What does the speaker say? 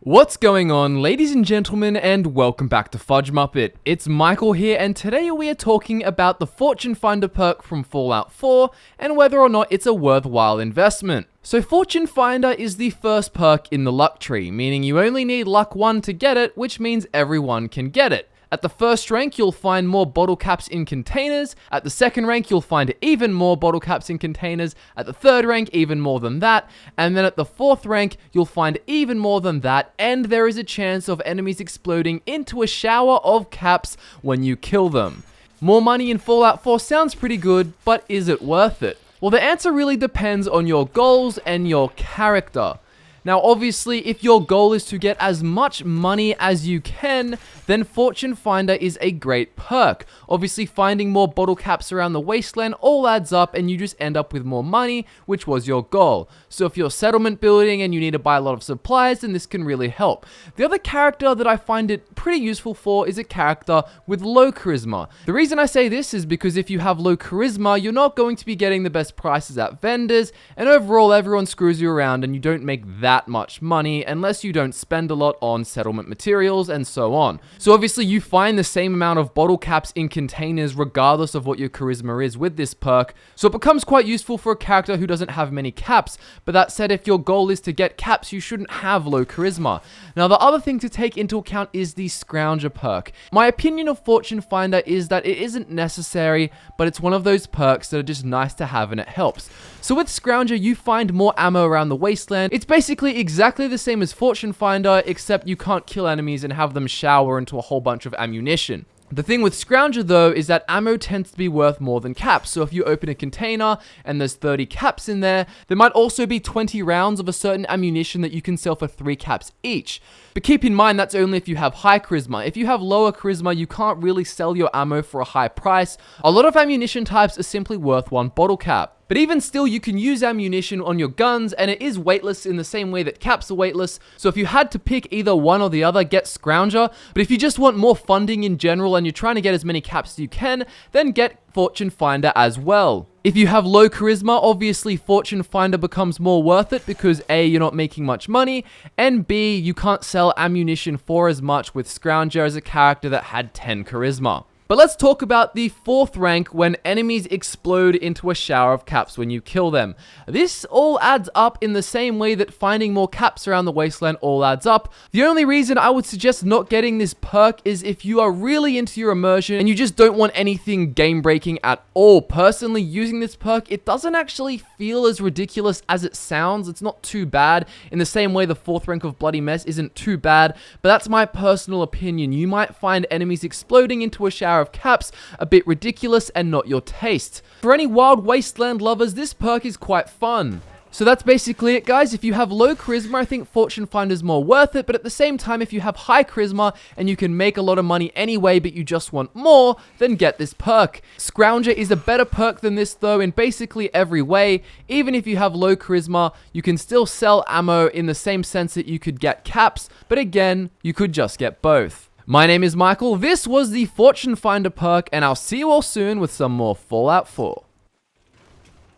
What's going on, ladies and gentlemen, and welcome back to Fudge Muppet. It's Michael here, and today we are talking about the Fortune Finder perk from Fallout 4 and whether or not it's a worthwhile investment. So Fortune Finder is the first perk in the luck tree, meaning you only need luck 1 to get it, which means everyone can get it. At the first rank, you'll find more bottle caps in containers. At the second rank, you'll find even more bottle caps in containers. At the third rank, even more than that. And then at the fourth rank, you'll find even more than that. And there is a chance of enemies exploding into a shower of caps when you kill them. More money in Fallout 4 sounds pretty good, but is it worth it? Well, the answer really depends on your goals and your character. Now, obviously, if your goal is to get as much money as you can, then Fortune Finder is a great perk. Obviously, finding more bottle caps around the wasteland all adds up and you just end up with more money, which was your goal. So if you're settlement building and you need to buy a lot of supplies, then this can really help. The other character that I find it pretty useful for is a character with low charisma. The reason I say this is because if you have low charisma, you're not going to be getting the best prices at vendors, and overall everyone screws you around and you don't make that much money unless you don't spend a lot on settlement materials and so on. So obviously you find the same amount of bottle caps in containers regardless of what your charisma is with this perk, so it becomes quite useful for a character who doesn't have many caps. But that said, if your goal is to get caps, you shouldn't have low charisma. Now, the other thing to take into account is the Scrounger perk. My opinion of Fortune Finder is that it isn't necessary, but it's one of those perks that are just nice to have and it helps. So with Scrounger, you find more ammo around the wasteland. It's basically exactly the same as Fortune Finder, except you can't kill enemies and have them shower into a whole bunch of ammunition. The thing with Scrounger though is that ammo tends to be worth more than caps, so if you open a container and there's 30 caps in there might also be 20 rounds of a certain ammunition that you can sell for 3 caps each. But keep in mind that's only if you have high charisma. If you have lower charisma, you can't really sell your ammo for a high price. A lot of ammunition types are simply worth 1 bottle cap. But even still, you can use ammunition on your guns, and it is weightless in the same way that caps are weightless. So if you had to pick either one or the other, get Scrounger. But if you just want more funding in general and you're trying to get as many caps as you can, then get Fortune Finder as well. If you have low charisma, obviously Fortune Finder becomes more worth it because A, you're not making much money, and B, you can't sell ammunition for as much with Scrounger as a character that had 10 charisma. But let's talk about the 4th rank when enemies explode into a shower of caps when you kill them. This all adds up in the same way that finding more caps around the wasteland all adds up. The only reason I would suggest not getting this perk is if you are really into your immersion and you just don't want anything game breaking at all. Personally, using this perk, it doesn't actually feel as ridiculous as it sounds. It's not too bad in the same way the 4th rank of Bloody Mess isn't too bad, but that's my personal opinion. You might find enemies exploding into a shower of caps a bit ridiculous and not your taste. For any wild wasteland lovers, this perk is quite fun. So that's basically it, guys. If you have low charisma, I think Fortune Finder is more worth it, but at the same time, if you have high charisma and you can make a lot of money anyway, but you just want more, then get this perk. Scrounger is a better perk than this though in basically every way. Even if you have low charisma, you can still sell ammo in the same sense that you could get caps, but again, you could just get both. My name is Michael, this was the Fortune Finder perk, and I'll see you all soon with some more Fallout 4.